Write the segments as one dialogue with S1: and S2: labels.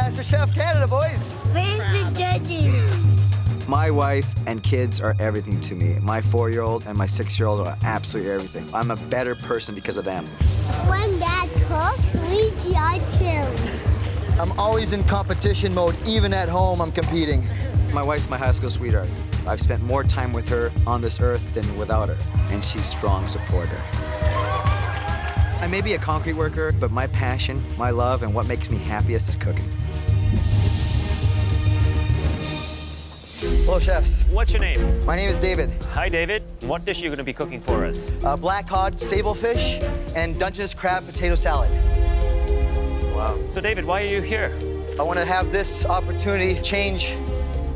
S1: MasterChef Canada, boys.
S2: Where's the judges?
S1: My wife and kids are everything to me. My 4-year-old and my 6-year-old are absolutely everything. I'm a better person because of them.
S2: When Dad cooks, we judge him.
S3: I'm always in competition mode. Even at home, I'm competing.
S1: My wife's my high school sweetheart. I've spent more time with her on this earth than without her, and she's a strong supporter. I may be a concrete worker, but my passion, my love, and what makes me happiest is cooking. Hello, chefs.
S4: What's your name?
S1: My name is David.
S4: Hi, David. What dish are you going to be cooking for us?
S1: Black cod, sablefish, and Dungeness crab potato salad.
S4: Wow. So, David, why are you here?
S1: I want to have this opportunity change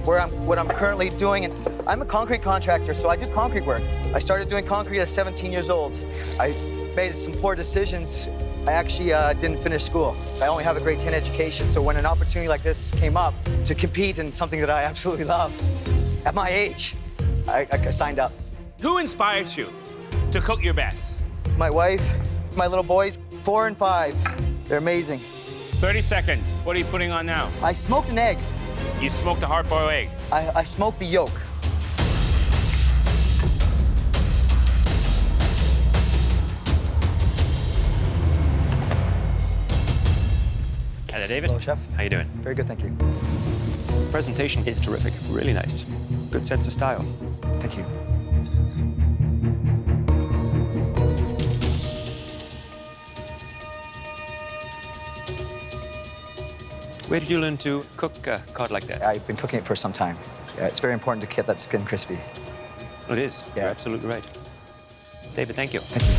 S1: what I'm currently doing. And I'm a concrete contractor, so I do concrete work. I started doing concrete at 17 years old. I made some poor decisions. I actually didn't finish school. I only have a grade 10 education, so when an opportunity like this came up to compete in something that I absolutely love, at my age, I signed up.
S4: Who inspires you to cook your best?
S1: My wife, my little boys, 4 and 5. They're amazing.
S4: 30 seconds. What are you putting on now?
S1: I smoked an egg.
S4: You smoked a hard-boiled egg.
S1: I smoked the yolk.
S4: Hello, David.
S1: Hello, chef.
S4: How you doing?
S1: Very good, thank you.
S4: Presentation is terrific. Really nice. Good sense of style.
S1: Thank you.
S4: Where did you learn to cook cod like that?
S1: I've been cooking it for some time. It's very important to keep that skin crispy.
S4: It is.
S1: Yeah.
S4: You're absolutely right. David, thank you.
S1: Thank you.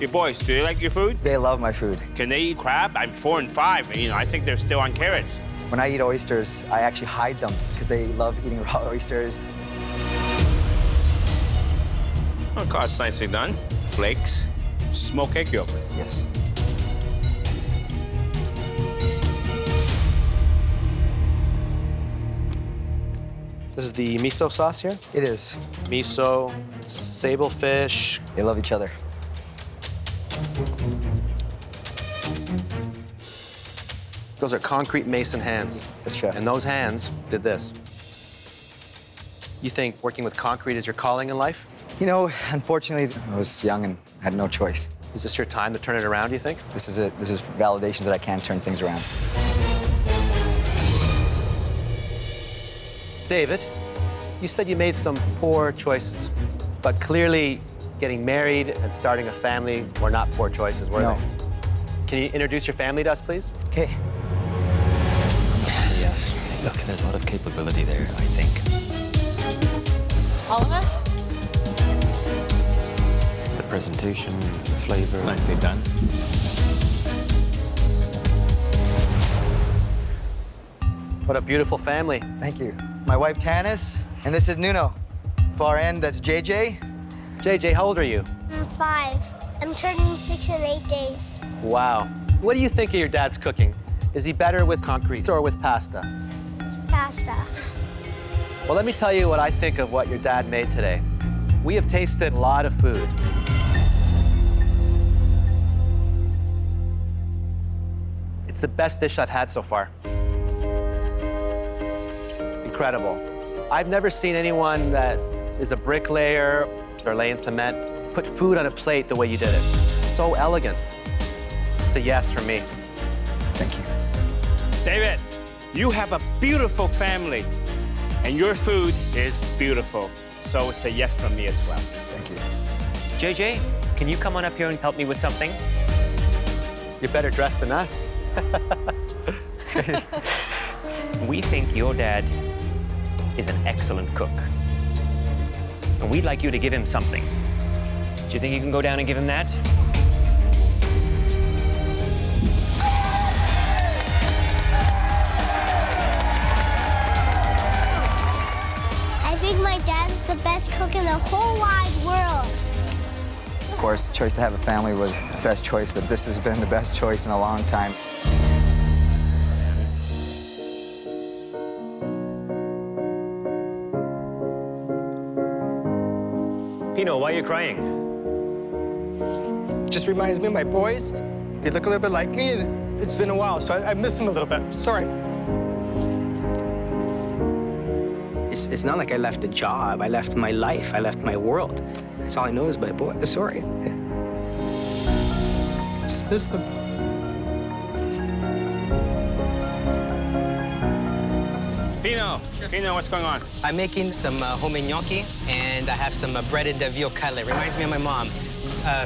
S4: Your boys, do they like your food?
S1: They love my food.
S4: Can they eat crab? I'm 4 and 5. And, I think they're still on carrots.
S1: When I eat oysters, I actually hide them because they love eating raw oysters.
S4: Oh, cod's nicely done. Flakes. Smoked egg yolk.
S1: Yes.
S5: This is the miso sauce here.
S1: It is.
S5: Miso, sable fish.
S1: They love each other.
S5: Those are concrete mason hands.
S1: Yes, chef.
S5: And those hands did this. You think working with concrete is your calling in life?
S1: You know, unfortunately, I was young and had no choice.
S5: Is this your time to turn it around, do you think?
S1: This is it. This is validation that I can turn things around.
S5: David, you said you made some poor choices, but clearly getting married and starting a family were not poor choices, were
S1: No.
S5: they? Can you introduce your family to us, please?
S1: Okay.
S6: Yes. Look, there's a lot of capability there, I think.
S7: All of us?
S6: The presentation, the flavor.
S4: It's nicely done.
S5: What a beautiful family.
S1: Thank you. My wife, Tanis, and this is Nuno. Far end, that's JJ.
S5: JJ, how old are you?
S2: I'm 5. I'm turning 6 in 8 days.
S5: Wow. What do you think of your dad's cooking? Is he better with concrete or with pasta?
S2: Pasta.
S5: Well, let me tell you what I think of what your dad made today. We have tasted a lot of food. It's the best dish I've had so far. Incredible. I've never seen anyone that is a bricklayer or laying cement put food on a plate the way you did it. So elegant. It's a yes for me.
S1: Thank you.
S4: David, you have a beautiful family, and your food is beautiful. So it's a yes from me as well.
S1: Thank you.
S8: JJ, can you come on up here and help me with something?
S5: You're better dressed than us.
S8: We think your dad is an excellent cook. And we'd like you to give him something. Do you think you can go down and give him that?
S2: I think my dad is the best cook in the whole wide world.
S1: Of course, the choice to have a family was the best choice, but this has been the best choice in a long time.
S8: Pino, why are you crying?
S7: just reminds me of my boys. They look a little bit like me, and it's been a while, so I miss them a little bit. Sorry. It's not like I left a job. I left my life. I left my world. That's all I know is my boys. Sorry. Just miss them.
S4: Pino, what's going on?
S7: I'm making some homemade gnocchi, and I have some breaded veal cutlet. Reminds me of my mom.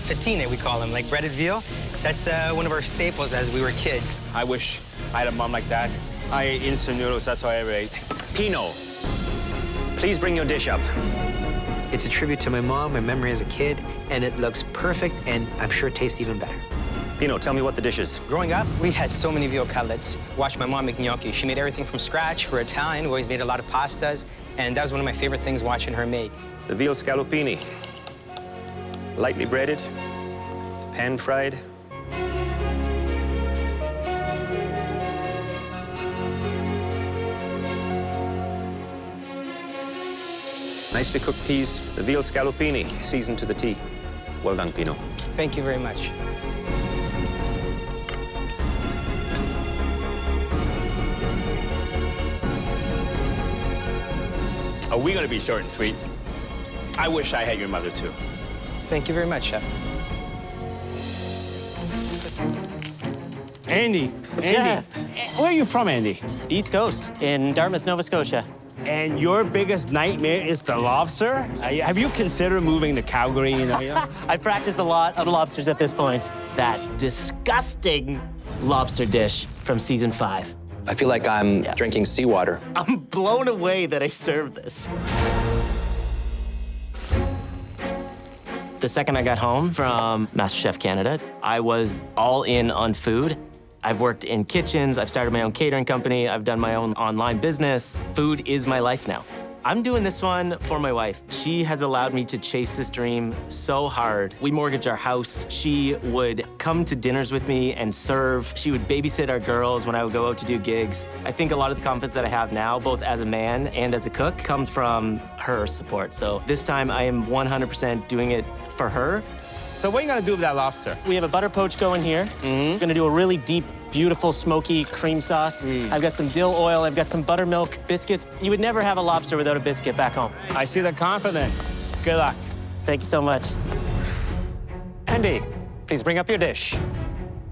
S7: Fettine, we call them, like breaded veal. That's one of our staples as we were kids.
S4: I wish I had a mom like that. I ate instant noodles, that's all I ever ate.
S8: Pino, please bring your dish up.
S7: It's a tribute to my mom, my memory as a kid, and it looks perfect, and I'm sure it tastes even better.
S8: Pino, tell me what the dish is.
S7: Growing up, we had so many veal cutlets. Watched my mom make gnocchi. She made everything from scratch. We're Italian. We always made a lot of pastas, and that was one of my favorite things watching her make.
S8: The veal scallopini. Lightly breaded, pan-fried. Nicely cooked peas, the veal scallopini, seasoned to the T. Well done, Pino.
S7: Thank you very much.
S4: Are we gonna be short and sweet? I wish I had your mother too.
S7: Thank you very much, Chef.
S4: Andy, where are you from, Andy?
S9: East Coast, in Dartmouth, Nova Scotia.
S4: And your biggest nightmare is the lobster? Have you considered moving to Calgary?
S9: I've practiced a lot of lobsters at this point. That disgusting lobster dish from season 5.
S10: I feel like I'm drinking seawater.
S9: I'm blown away that I served this. The second I got home from MasterChef Canada, I was all in on food. I've worked in kitchens, I've started my own catering company, I've done my own online business. Food is my life now. I'm doing this one for my wife. She has allowed me to chase this dream so hard. We mortgaged our house. She would come to dinners with me and serve. She would babysit our girls when I would go out to do gigs. I think a lot of the confidence that I have now, both as a man and as a cook, comes from her support. So this time I am 100% doing it for her.
S4: So what are you gonna do with that lobster?
S9: We have a butter poach going here. We're gonna do a really deep, beautiful, smoky cream sauce. I've got some dill oil, I've got some buttermilk biscuits. You would never have a lobster without a biscuit back home.
S4: I see the confidence. Good luck.
S9: Thank you so much.
S5: Andy, please bring up your dish.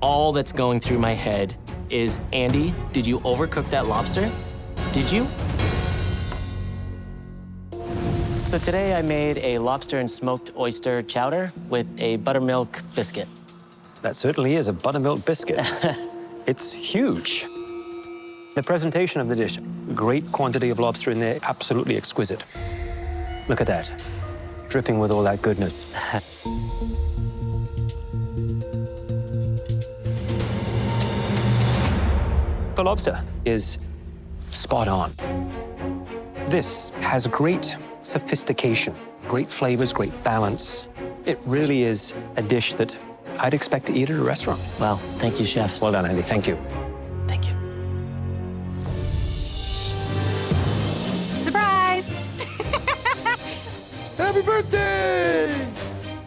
S9: All that's going through my head is, Andy, did you overcook that lobster? Did you? So today I made a lobster and smoked oyster chowder with a buttermilk biscuit.
S6: That certainly is a buttermilk biscuit. It's huge. The presentation of the dish, great quantity of lobster in there, absolutely exquisite. Look at that, dripping with all that goodness. The lobster is spot on. This has great sophistication, great flavors, great balance. It really is a dish that I'd expect to eat at a restaurant.
S9: Well, thank you, chef.
S6: Well done, Andy. Thank you.
S9: Thank you.
S11: Surprise!
S3: Happy birthday!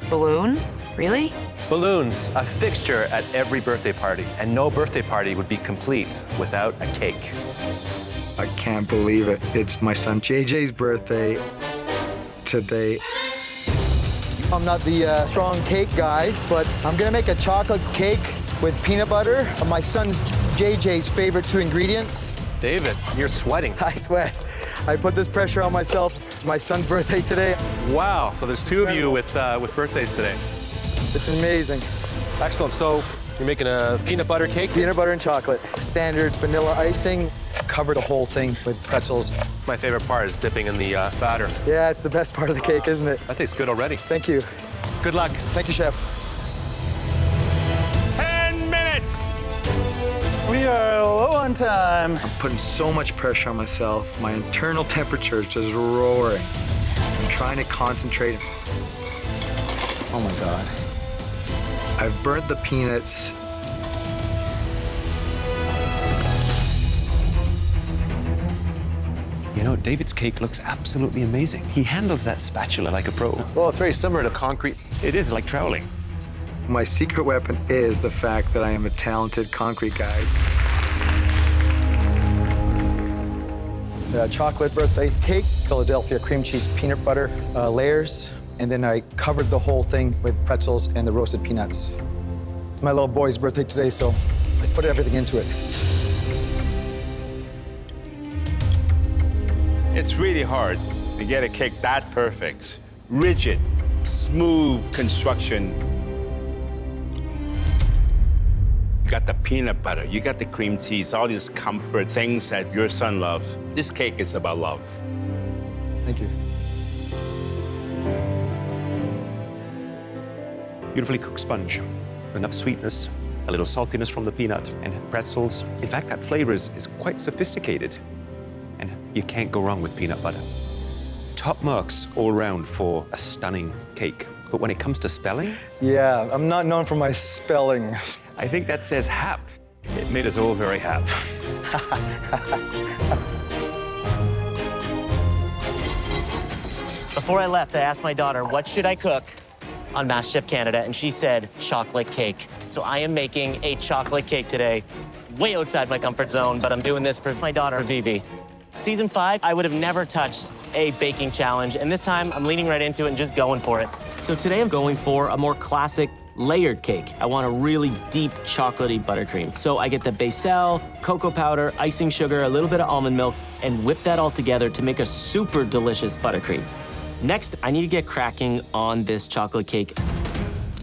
S11: Balloons? Really?
S5: Balloons, a fixture at every birthday party, and no birthday party would be complete without a cake.
S12: I can't believe it. It's my son JJ's birthday today.
S3: I'm not the strong cake guy, but I'm gonna make a chocolate cake with peanut butter. My son's JJ's favorite 2 ingredients.
S5: David, you're sweating.
S3: I sweat. I put this pressure on myself. My son's birthday today.
S5: Wow, so there's 2 of you with birthdays today.
S3: It's amazing.
S5: Excellent, so you're making a peanut butter cake?
S3: Peanut butter and chocolate. Standard vanilla icing. Cover the whole thing with pretzels.
S5: My favorite part is dipping in the batter.
S3: Yeah, it's the best part of the cake, isn't it?
S5: That tastes good already.
S3: Thank you.
S5: Good luck.
S3: Thank you, Chef.
S4: 10 minutes!
S12: We are low on time. I'm putting so much pressure on myself. My internal temperature is just roaring. I'm trying to concentrate. Oh my God. I've burnt the peanuts.
S6: You know, David's cake looks absolutely amazing. He handles that spatula like a pro.
S5: Well, it's very similar to concrete.
S6: It is like troweling.
S12: My secret weapon is the fact that I am a talented concrete guy.
S3: The chocolate birthday cake, Philadelphia cream cheese peanut butter layers, and then I covered the whole thing with pretzels and the roasted peanuts. It's my little boy's birthday today, so I put everything into it.
S4: It's really hard to get a cake that perfect. Rigid, smooth construction. You got the peanut butter, you got the cream cheese, all these comfort things that your son loves. This cake is about love.
S3: Thank you.
S6: Beautifully cooked sponge, enough sweetness, a little saltiness from the peanut and pretzels. In fact, that flavor is quite sophisticated, and you can't go wrong with peanut butter. Top marks all around for a stunning cake. But when it comes to spelling?
S3: Yeah, I'm not known for my spelling.
S6: I think that says hap. It made us all very happy.
S9: Before I left, I asked my daughter, what should I cook on MasterChef Canada? And she said, chocolate cake. So I am making a chocolate cake today, way outside my comfort zone, but I'm doing this for my daughter, Vivi. Season 5, I would have never touched a baking challenge, and this time I'm leaning right into it and just going for it. So today I'm going for a more classic layered cake. I want a really deep chocolatey buttercream. So I get the basil, cocoa powder, icing sugar, a little bit of almond milk, and whip that all together to make a super delicious buttercream. Next, I need to get cracking on this chocolate cake.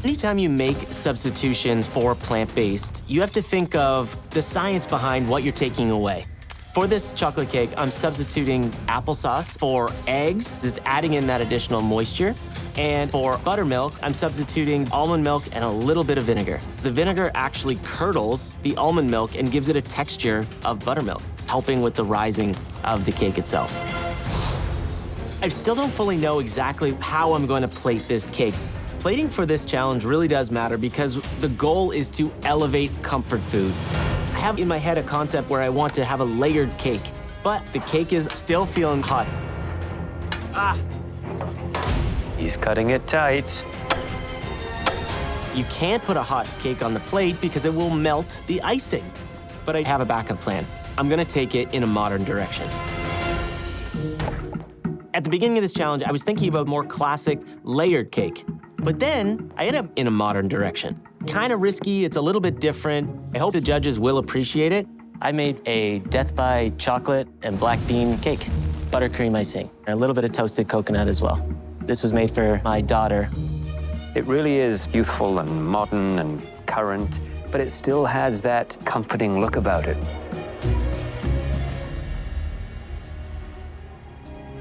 S9: Anytime you make substitutions for plant-based, you have to think of the science behind what you're taking away. For this chocolate cake, I'm substituting applesauce for eggs. It's adding in that additional moisture. And for buttermilk, I'm substituting almond milk and a little bit of vinegar. The vinegar actually curdles the almond milk and gives it a texture of buttermilk, helping with the rising of the cake itself. I still don't fully know exactly how I'm going to plate this cake. Plating for this challenge really does matter because the goal is to elevate comfort food. I have in my head a concept where I want to have a layered cake, but the cake is still feeling hot.
S8: He's cutting it tight.
S9: You can't put a hot cake on the plate because it will melt the icing. But I have a backup plan. I'm gonna take it in a modern direction. At the beginning of this challenge, I was thinking about more classic layered cake. But then I ended up in a modern direction. Kind of risky, it's a little bit different. I hope the judges will appreciate it. I made a death by chocolate and black bean cake. Buttercream icing, and a little bit of toasted coconut as well. This was made for my daughter.
S8: It really is youthful and modern and current, but it still has that comforting look about it.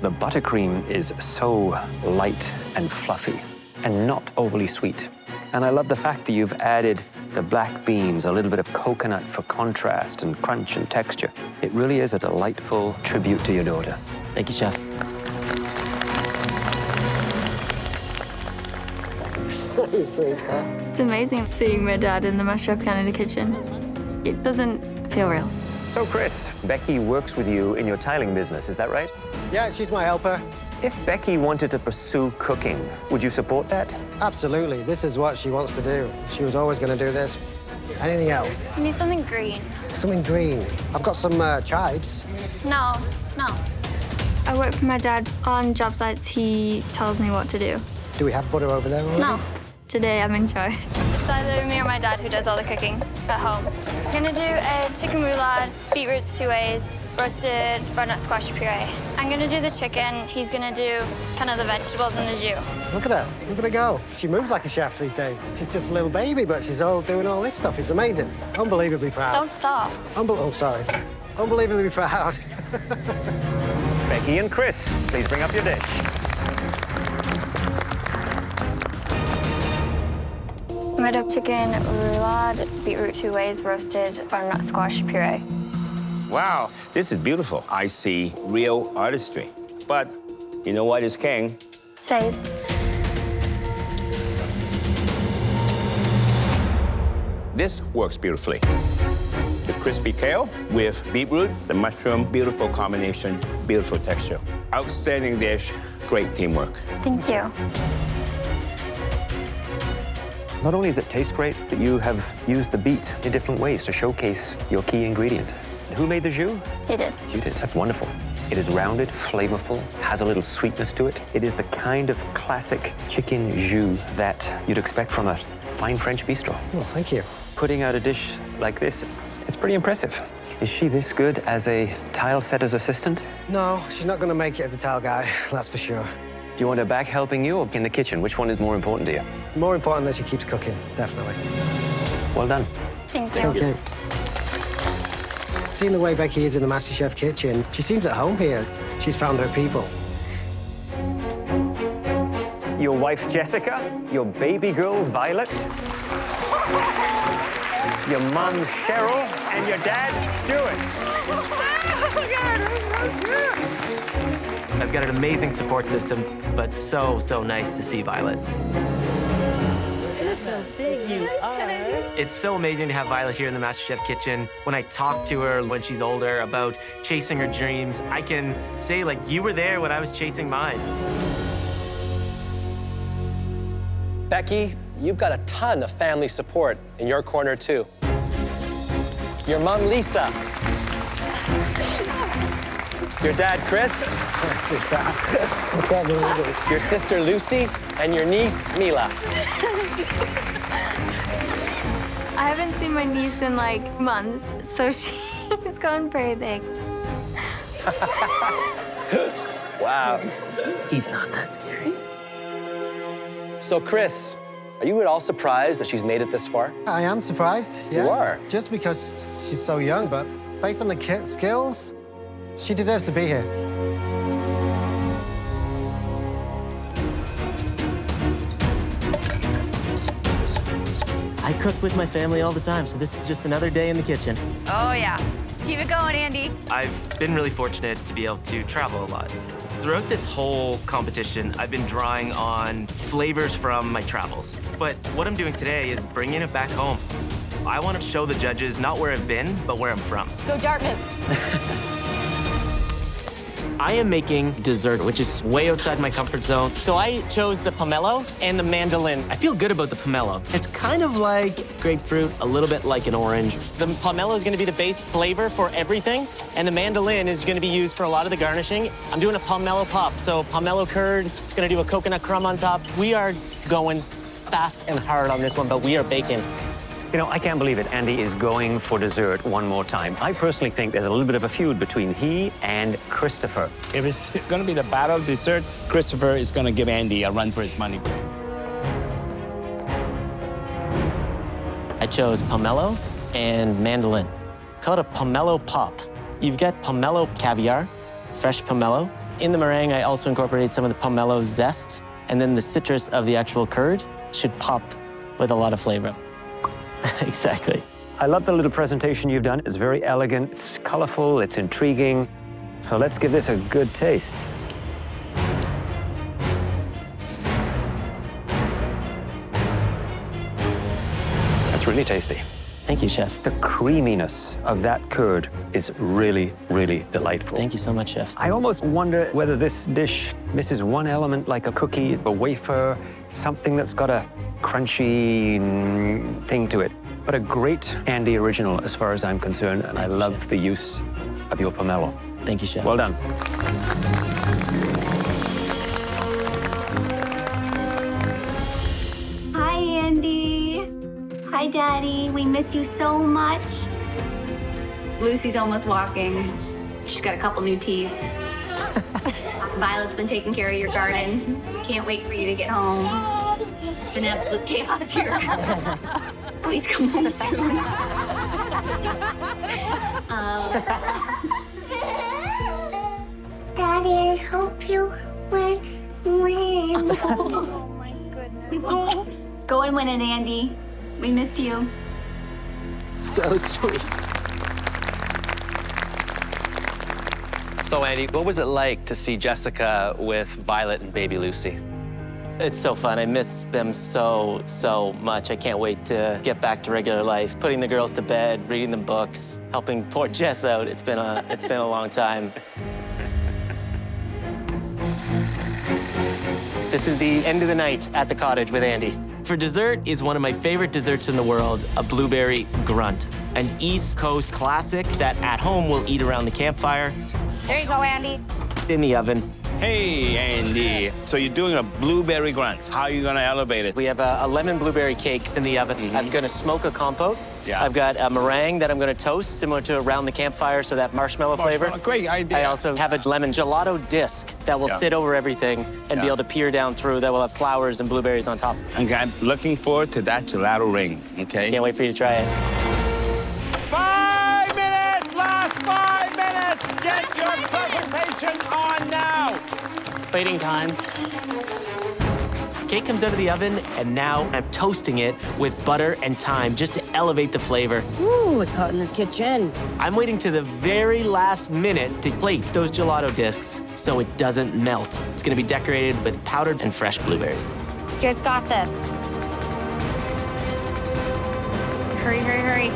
S8: The buttercream is so light and fluffy and not overly sweet. And I love the fact that you've added the black beans, a little bit of coconut for contrast and crunch and texture. It really is a delightful tribute to your daughter.
S9: Thank you, Chef.
S13: It's amazing seeing my dad in the MasterChef Canada kitchen. It doesn't feel real.
S8: So, Chris, Becky works with you in your tiling business, is that right?
S14: Yeah, she's my helper.
S8: If Becky wanted to pursue cooking, would you support that?
S14: Absolutely. This is what she wants to do. She was always going to do this. Anything else?
S2: I need something green.
S14: Something green. I've got some chives.
S13: No. I work for my dad on job sites. He tells me what to do.
S14: Do we have butter over there already?
S13: No. Today I'm in charge. It's either me or my dad who does all the cooking at home. I'm gonna do a chicken roulade, beetroots 2 ways, roasted butternut squash puree. I'm gonna do the chicken. He's gonna do kind of the vegetables and the jus.
S14: Look at her. Look at her go. She moves like a chef these days. She's just a little baby, but she's all doing all this stuff. It's amazing. Unbelievably proud.
S13: Don't stop.
S14: Oh, sorry. Unbelievably proud.
S8: Becky and Chris, please bring up your dish.
S13: I made a chicken roulade, beetroot 2 ways, roasted butternut squash puree.
S15: Wow, this is beautiful. I see real artistry. But you know what is king?
S13: Dave.
S15: This works beautifully. The crispy kale with beetroot, the mushroom, beautiful combination, beautiful texture. Outstanding dish, great teamwork.
S13: Thank you.
S8: Not only does it taste great, but you have used the beet in different ways to showcase your key ingredient. Who made the jus?
S13: He did.
S8: You did. That's wonderful. It is rounded, flavorful, has a little sweetness to it. It is the kind of classic chicken jus that you'd expect from a fine French bistro.
S14: Well, thank you.
S8: Putting out a dish like this, it's pretty impressive. Is she this good as a tile setter's assistant?
S14: No, she's not going to make it as a tile guy, that's for sure.
S8: Do you want her back helping you or in the kitchen? Which one is more important to you?
S14: More important that she keeps cooking, definitely.
S8: Well done.
S13: Thank you.
S14: Okay. Seeing the way Becky is in the MasterChef kitchen, she seems at home here. She's found her people.
S8: Your wife, Jessica, your baby girl, Violet, your mom, Cheryl, and your dad, Stuart.
S9: I've got an amazing support system, but so nice to see Violet. It's so amazing to have Violet here in the MasterChef kitchen. When I talk to her when she's older about chasing her dreams, I can say, like, you were there when I was chasing mine.
S5: Becky, you've got a ton of family support in your corner, too. Your mom, Lisa. Your dad, Chris. Your sister, Lucy, and your niece, Mila.
S13: I haven't seen my niece in like months, so she's gone very big.
S5: Wow.
S11: He's not that scary.
S5: So, Chris, are you at all surprised that she's made it this far?
S14: I am surprised, yeah.
S5: You are?
S14: Just because she's so young, but based on the skills, she deserves to be here.
S9: I cook with my family all the time, so this is just another day in the kitchen.
S11: Oh, yeah. Keep it going, Andy.
S9: I've been really fortunate to be able to travel a lot. Throughout this whole competition, I've been drawing on flavors from my travels. But what I'm doing today is bringing it back home. I want to show the judges not where I've been, but where I'm from.
S11: Let's go, Dartmouth.
S9: I am making dessert, which is way outside my comfort zone. So I chose the pomelo and the mandolin. I feel good about the pomelo. It's kind of like grapefruit, a little bit like an orange. The pomelo is gonna be the base flavor for everything, and the mandolin is gonna be used for a lot of the garnishing. I'm doing a pomelo pop, so pomelo curd, gonna do a coconut crumb on top. We are going fast and hard on this one, but we are baking.
S8: You know, I can't believe it. Andy is going for dessert one more time. I personally think there's a little bit of a feud between he and Christopher.
S15: If it's going to be the battle of dessert, Christopher is going to give Andy a run for his money.
S9: I chose pomelo and mandolin. Call it a pomelo pop. You've got pomelo caviar, fresh pomelo. In the meringue, I also incorporated some of the pomelo zest, and then the citrus of the actual curd should pop with a lot of flavor. Exactly.
S8: I love the little presentation you've done. It's very elegant, it's colorful, it's intriguing. So let's give this a good taste. That's really tasty.
S9: Thank you, Chef.
S8: The creaminess of that curd is really, really delightful.
S9: Thank you so much, Chef.
S8: I almost wonder whether this dish misses one element, like a cookie, a wafer, something that's got a crunchy thing to it. But a great Andy original as far as I'm concerned, and I love the use of your pomelo.
S9: Thank you, Chef.
S8: Well done.
S13: Hi, Andy. Hi, Daddy. We miss you so much.
S11: Lucy's almost walking. She's got a couple new teeth. Violet's been taking care of your garden. Can't wait for you to get home. It's been absolute chaos here. Please come home soon.
S2: Daddy, I hope you win.
S13: Oh, my goodness. Go and win it, Andy. We miss you.
S5: So sweet. So, Andy, what was it like to see Jessica with Violet and baby Lucy?
S9: It's so fun. I miss them so much. I can't wait to get back to regular life, putting the girls to bed, reading them books, helping poor Jess out. It's been a long time. This is the end of the night at the cottage with Andy. For dessert is one of my favorite desserts in the world, a blueberry grunt. An East Coast classic that at home we'll eat around the campfire.
S11: There you go, Andy.
S9: In the oven.
S15: Hey, Andy. So you're doing a blueberry grunt. How are you gonna elevate it?
S5: We have a lemon blueberry cake in the oven. I'm gonna smoke a compote.
S15: Yeah.
S5: I've got a meringue that I'm gonna toast, similar to around the campfire, so that marshmallow flavor.
S15: Great idea.
S5: I also have a lemon gelato disc that will sit over everything and be able to peer down through, that will have flowers and blueberries on top.
S15: Okay, I'm looking forward to that gelato ring, okay?
S5: Can't wait for you to try it.
S4: 5 minutes! Last 5 minutes! Get your presentation on now!
S5: Waiting time. Cake comes out of the oven, and now I'm toasting it with butter and thyme just to elevate the flavor.
S16: Ooh, it's hot in this kitchen.
S5: I'm waiting to the very last minute to plate those gelato discs so it doesn't melt. It's gonna be decorated with powdered and fresh blueberries.
S11: You guys got this. Hurry, hurry, hurry.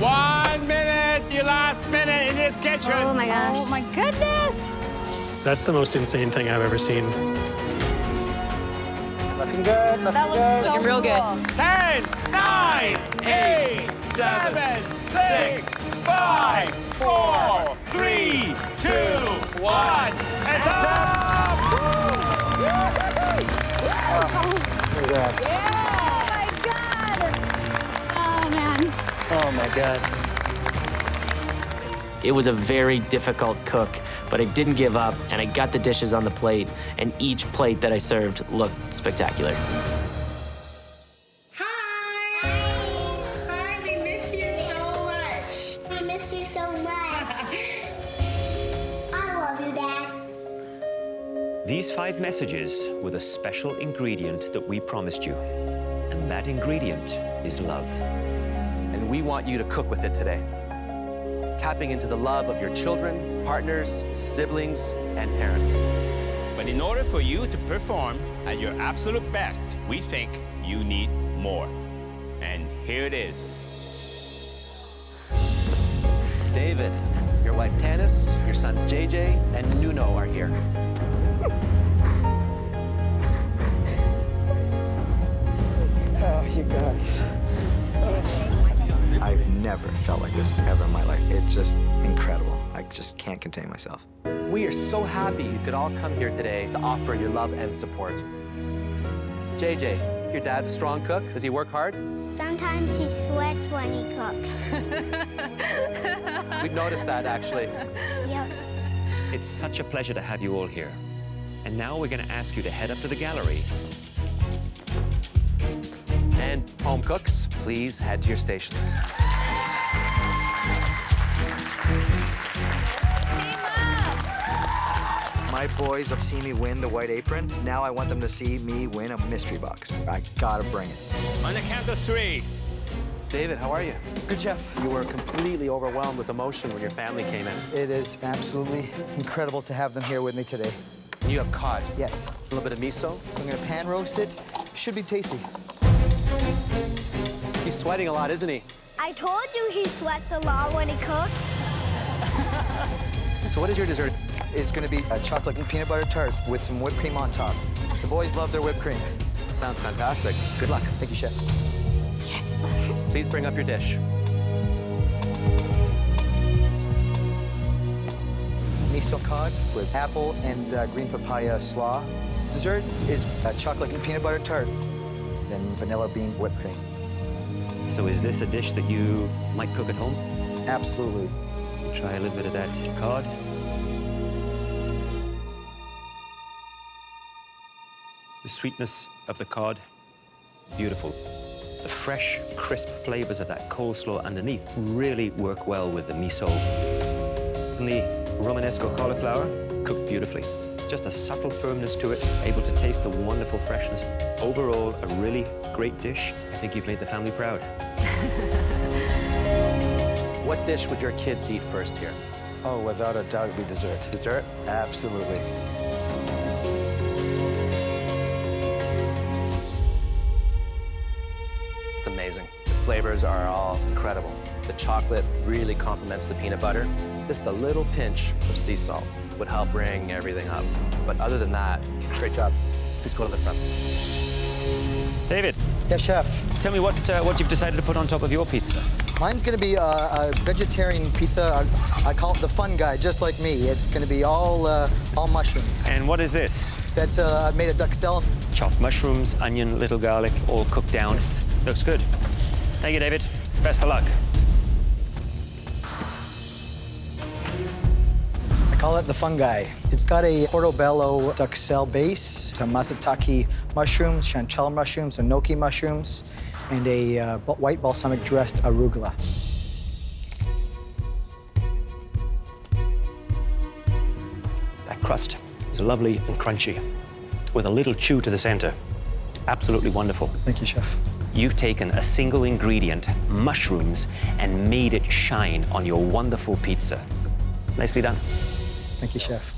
S4: 1 minute! Your last minute in this kitchen!
S11: Oh my gosh.
S16: Oh my goodness!
S17: That's the most insane thing I've ever seen.
S14: Looking good,
S16: That looks so
S17: real good.
S16: cool.
S4: 10, 9, 8, 7, 6, 5, 4, 3, 2, 1. It's up!
S14: Look at that.
S16: Yeah! Oh my God!
S11: Oh, man.
S14: Oh my God.
S5: It was a very difficult cook, but I didn't give up, and I got the dishes on the plate, and each plate that I served looked spectacular.
S2: Hi, we miss you so much. I miss you so much. I love you, Dad.
S8: These 5 messages were the special ingredient that we promised you. And that ingredient is love.
S5: And we want you to cook with it today. Tapping into the love of your children, partners, siblings, and parents.
S15: But in order for you to perform at your absolute best, we think you need more. And here it is.
S5: David, your wife Tanis, your sons JJ and Nuno are here.
S14: Oh, you guys.
S12: I've never felt like this ever in my life. It's just incredible. I just can't contain myself.
S5: We are so happy you could all come here today to offer your love and support. JJ, your dad's a strong cook. Does he work hard?
S2: Sometimes he sweats when he cooks.
S5: We've noticed that, actually.
S2: Yep.
S8: It's such a pleasure to have you all here. And now we're going to ask you to head up to the gallery.
S5: And home cooks, please head to your stations.
S12: My boys have seen me win the white apron. Now I want them to see me win a mystery box. I gotta bring it.
S15: On the count of 3.
S5: David, how are you?
S3: Good, Chef.
S5: You were completely overwhelmed with emotion when your family came in.
S3: It is absolutely incredible to have them here with me today.
S5: And you have cod.
S3: Yes.
S5: A little bit of miso.
S3: I'm gonna pan roast it. Should be tasty.
S5: He's sweating a lot, isn't he?
S2: I told you he sweats a lot when he cooks.
S5: So what is your dessert?
S3: It's gonna be a chocolate and peanut butter tart with some whipped cream on top. The boys love their whipped cream.
S5: Sounds fantastic. Good luck.
S3: Thank you, Chef.
S2: Yes.
S5: Please bring up your dish.
S3: Miso cod with apple and green papaya slaw. Dessert is a chocolate and peanut butter tart, then vanilla bean whipped cream.
S8: So is this a dish that you might cook at home?
S3: Absolutely.
S8: Try a little bit of that cod. The sweetness of the cod, beautiful. The fresh, crisp flavors of that coleslaw underneath really work well with the miso. And the Romanesco cauliflower, cooked beautifully. Just a subtle firmness to it, able to taste the wonderful freshness. Overall, a really great dish. I think you've made the family proud.
S5: What dish would your kids eat first here?
S3: Oh, without a doubt, it'd be dessert.
S5: Dessert?
S3: Absolutely.
S5: It's amazing. The flavors are all incredible. The chocolate really complements the peanut butter. Just a little pinch of sea salt would help bring everything up. But other than that, great job. Please go to the front.
S4: David,
S3: Yeah, chef.
S8: Tell me what you've decided to put on top of your pizza.
S3: Mine's gonna be a vegetarian pizza. I call it the fun guy, just like me. It's gonna be all mushrooms.
S8: And what is this?
S3: That's made of duxelle.
S8: Chopped mushrooms, onion, little garlic, all cooked down.
S3: Yes.
S8: Looks good. Thank you, David. Best of luck.
S3: I call it the fun guy. It's got a portobello duxelle base, some masatake mushrooms, chanterelle mushrooms, enoki mushrooms, and a white balsamic dressed arugula.
S8: That crust is lovely and crunchy, with a little chew to the center. Absolutely wonderful.
S3: Thank you, chef.
S8: You've taken a single ingredient, mushrooms, and made it shine on your wonderful pizza. Nicely done.
S3: Thank you, chef.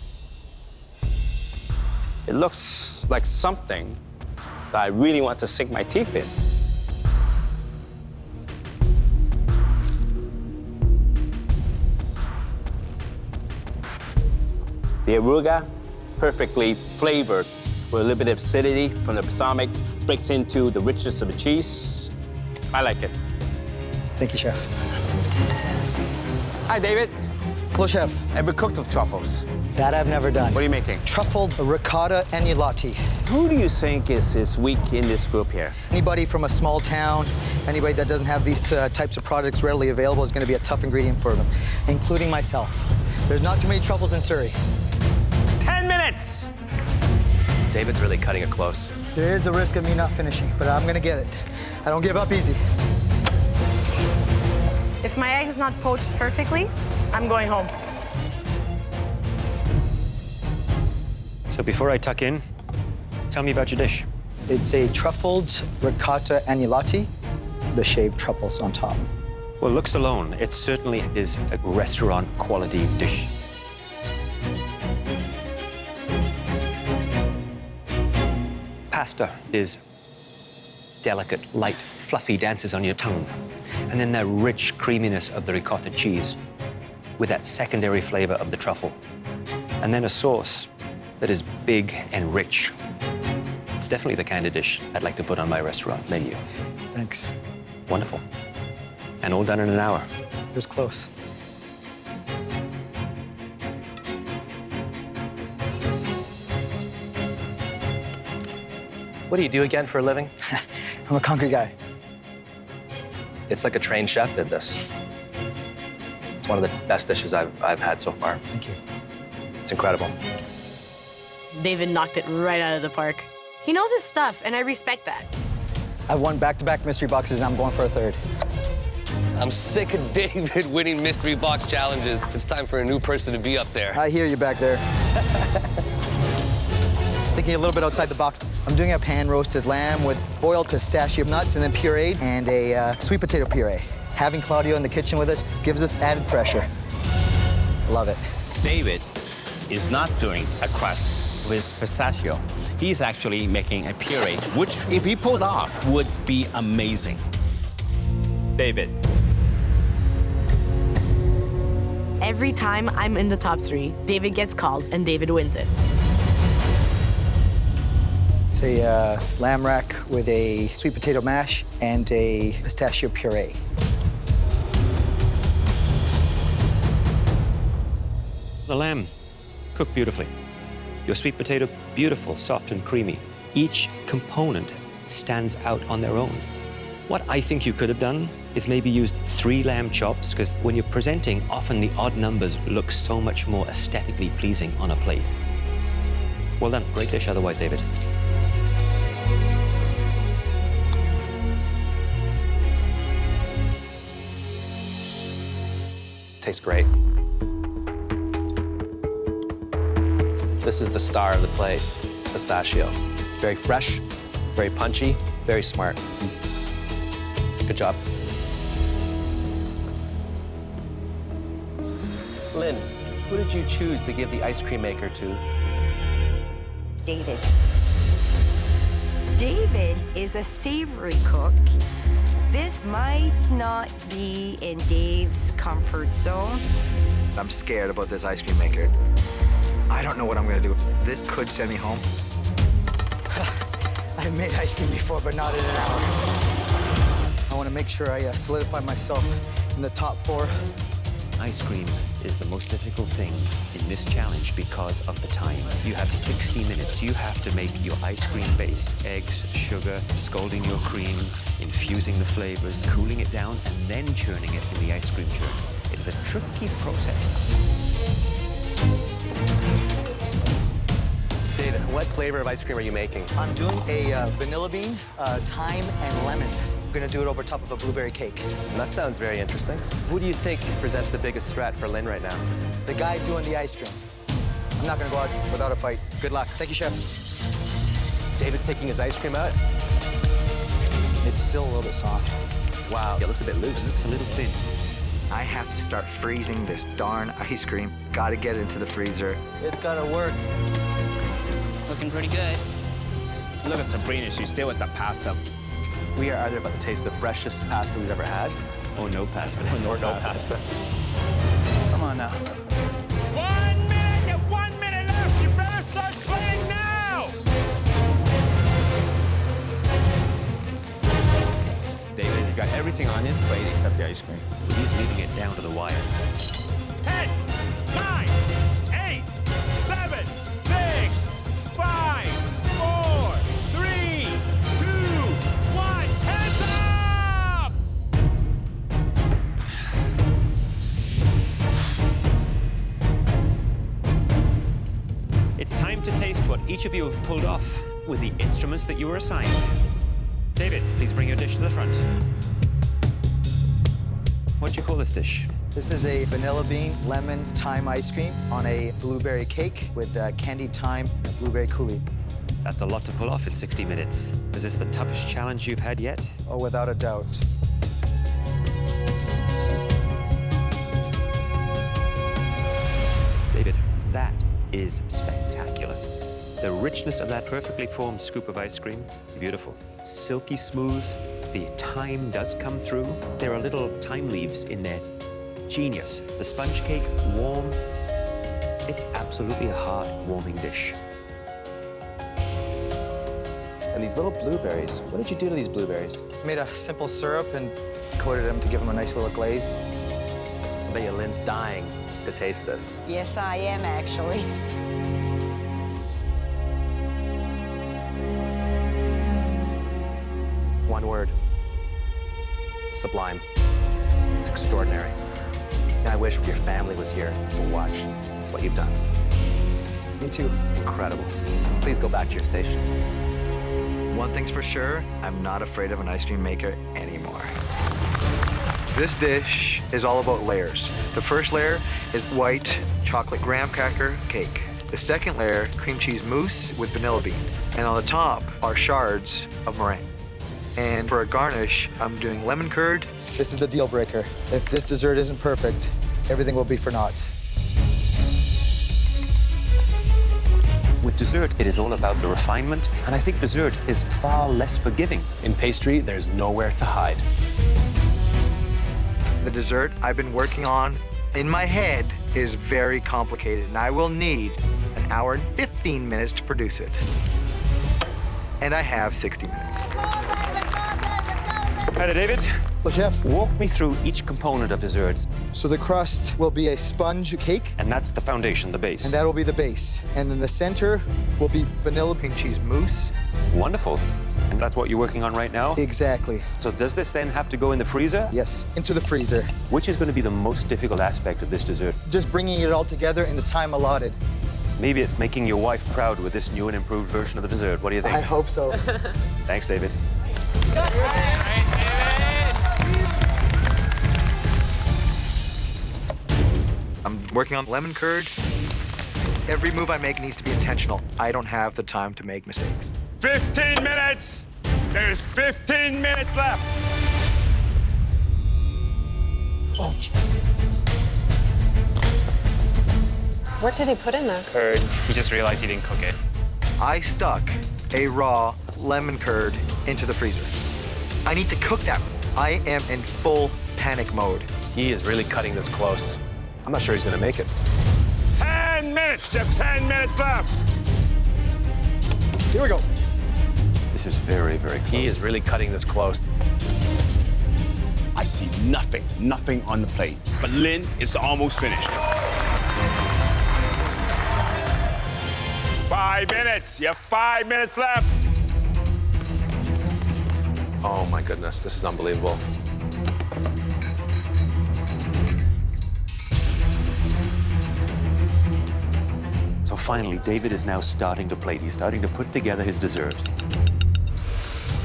S15: It looks like something that I really want to sink my teeth in. The arugula, perfectly flavored with a little bit of acidity from the balsamic, breaks into the richness of the cheese. I like it.
S3: Thank you, chef.
S15: Hi, David.
S3: Hello, chef.
S15: Ever cooked with truffles?
S3: That I've never done.
S15: What are you making?
S3: Truffled ricotta agnolotti.
S15: Who do you think is weak in this group here?
S3: Anybody from a small town, anybody that doesn't have these types of products readily available is going to be a tough ingredient for them, including myself. There's not too many truffles in Surrey.
S15: 10 minutes!
S5: David's really cutting it close.
S3: There is a risk of me not finishing, but I'm going to get it. I don't give up easy.
S18: If my egg's not poached perfectly, I'm going home.
S8: So before I tuck in, tell me about your dish.
S3: It's a truffled ricotta agnolotti, the shaved truffles on top.
S8: Well, looks alone, it certainly is a restaurant quality dish. Pasta is delicate, light, fluffy, dances on your tongue. And then the rich creaminess of the ricotta cheese with that secondary flavor of the truffle. And then a sauce that is big and rich. It's definitely the kind of dish I'd like to put on my restaurant menu.
S3: Thanks.
S8: Wonderful. And all done in an hour.
S3: It was close.
S5: What do you do again for a living?
S3: I'm a concrete guy.
S5: It's like a trained chef did this. It's one of the best dishes I've had so far.
S3: Thank you.
S5: It's incredible.
S18: David knocked it right out of the park. He knows his stuff, and I respect that.
S3: I've won back-to-back mystery boxes, and I'm going for a third.
S19: I'm sick of David winning mystery box challenges. It's time for a new person to be up there.
S3: I hear you back there. Thinking a little bit outside the box. I'm doing a pan-roasted lamb with boiled pistachio nuts and then pureed, and a sweet potato puree. Having Claudio in the kitchen with us gives us added pressure. Love it.
S15: David is not doing a crust with pistachio. He's actually making a puree, which, if he pulled off, would be amazing. David.
S18: Every time I'm in the top 3, David gets called, and David wins it.
S3: It's a lamb rack with a sweet potato mash and a pistachio puree.
S8: The lamb, cooked beautifully. Your sweet potato, beautiful, soft and creamy. Each component stands out on their own. What I think you could have done is maybe used 3 lamb chops, because when you're presenting, often the odd numbers look so much more aesthetically pleasing on a plate. Well done, great dish otherwise, David.
S5: Tastes great. This is the star of the plate, pistachio. Very fresh, very punchy, very smart. Good job. Lynn, who did you choose to give the ice cream maker to?
S20: David. David is a savory cook. This might not be in Dave's comfort zone.
S12: I'm scared about this ice cream maker. I don't know what I'm gonna do. This could send me home.
S3: I
S1: I've made ice cream before, but not in an hour. I want to make sure I solidify myself in the top 4.
S8: Ice cream is the most difficult thing in this challenge because of the time. You have 60 minutes. You have to make your ice cream base, eggs, sugar, scalding your cream, infusing the flavors, cooling it down, and then churning it in the ice cream churn. It is a tricky process.
S5: David, what flavor of ice cream are you making?
S1: I'm doing a vanilla bean, thyme, and lemon. I'm gonna do it over top of a blueberry cake.
S5: That sounds very interesting. Who do you think presents the biggest threat for Lynn right now?
S1: The guy doing the ice cream. I'm not gonna go out without a fight.
S5: Good luck.
S1: Thank you, Chef.
S5: David's taking his ice cream out.
S3: It's still a little bit soft.
S5: Wow, it looks a bit loose.
S8: It looks a little thin.
S12: I have to start freezing this darn ice cream. Gotta get it into the freezer.
S1: It's gotta work.
S4: Looking pretty good. Look at Sabrina, she's still with the pasta.
S5: We are either about to taste the freshest pasta we've ever had.
S8: Or no pasta.
S5: Or no pasta.
S4: Come on now. 1 minute and 1 minute left. You better start playing now.
S15: David has got everything on his plate except the ice cream.
S8: He's leaving it down to the wire.
S4: 10, 9, 8, 7, 6, 5, 4, 3, 2, 1. Hands up!
S8: It's time to taste what each of you have pulled off with the instruments that you were assigned. David, please bring your dish to the front. What do you call this dish?
S1: This is a vanilla bean, lemon, thyme ice cream on a blueberry cake with candied thyme and blueberry coulis.
S8: That's a lot to pull off in 60 minutes. Is this the toughest challenge you've had yet?
S1: Oh, without a doubt.
S8: David, that is spectacular. The richness of that perfectly formed scoop of ice cream, beautiful. Silky smooth, the thyme does come through. There are little thyme leaves in there. Genius. The sponge cake, warm. It's absolutely a heart-warming dish.
S3: And these little blueberries, what did you do to these blueberries?
S1: Made a simple syrup and coated them to give them a nice little glaze.
S5: I bet you Lynn's dying to taste this.
S16: Yes, I am, actually.
S5: One word. Sublime. It's extraordinary. And I wish your family was here to watch what you've done.
S1: Me too.
S5: Incredible. Please go back to your station.
S12: One thing's for sure, I'm not afraid of an ice cream maker anymore. This dish is all about layers. The first layer is white chocolate graham cracker cake. The second layer, cream cheese mousse with vanilla bean. And on the top are shards of meringue. And for a garnish, I'm doing lemon curd.
S1: This is the deal breaker. If this dessert isn't perfect, everything will be for naught.
S8: With dessert, it is all about the refinement, and I think dessert is far less forgiving.
S5: In pastry, there's nowhere to hide.
S12: The dessert I've been working on in my head is very complicated, and I will need an hour and 15 minutes to produce it. And I have 60 minutes.
S8: Hi there, David.
S1: Hello, Chef.
S8: Walk me through each component of desserts.
S1: So the crust will be a sponge cake.
S8: And that's the foundation, the base.
S1: And that will be the base. And then the center will be vanilla
S12: cream cheese mousse.
S8: Wonderful. And that's what you're working on right now?
S1: Exactly.
S8: So does this then have to go in the freezer?
S1: Yes, into the freezer.
S8: Which is going to be the most difficult aspect of this dessert?
S1: Just bringing it all together in the time allotted.
S8: Maybe it's making your wife proud with this new and improved version of the dessert. What do you think?
S1: I hope so.
S8: Thanks, David.
S12: I'm working on lemon curd. Every move I make needs to be intentional. I don't have the time to make mistakes.
S4: 15 minutes! There's 15 minutes left!
S1: Oh.
S18: What did he put in there?
S4: Curd. He just realized he didn't cook it.
S12: I stuck a raw lemon curd into the freezer. I need to cook that. I am in full panic mode.
S5: He is really cutting this close. I'm not sure he's gonna make it.
S4: 10 minutes! Just 10 minutes left!
S1: Here we go.
S8: This is very, very close.
S5: He is really cutting this close.
S15: I see nothing on the plate. But Lynn is almost finished. 5 minutes. You have 5 minutes left.
S5: Oh my goodness, this is unbelievable.
S8: So finally, David is now starting to plate. He's starting to put together his dessert.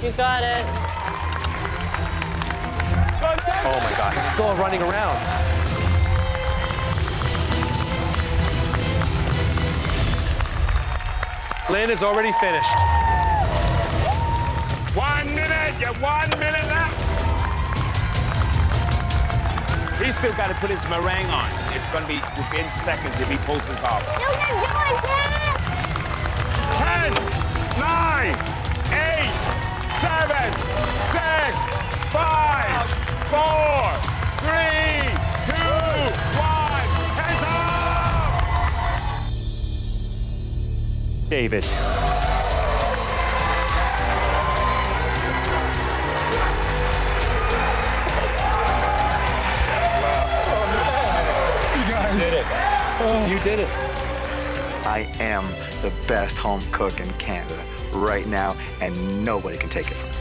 S18: You got it.
S5: Oh my God, he's still running around. Lynn is already finished.
S4: 1 minute, you have 1 minute left. He's still got to put his meringue on. It's going to be within seconds if he pulls this off.
S2: You can do it, Dad!
S4: 10, 9, 8, 7, 6, 5, 4, 3, 2, 1. Hands up!
S8: David.
S5: You did it.
S12: I am the best home cook in Canada right now, and nobody can take it from me.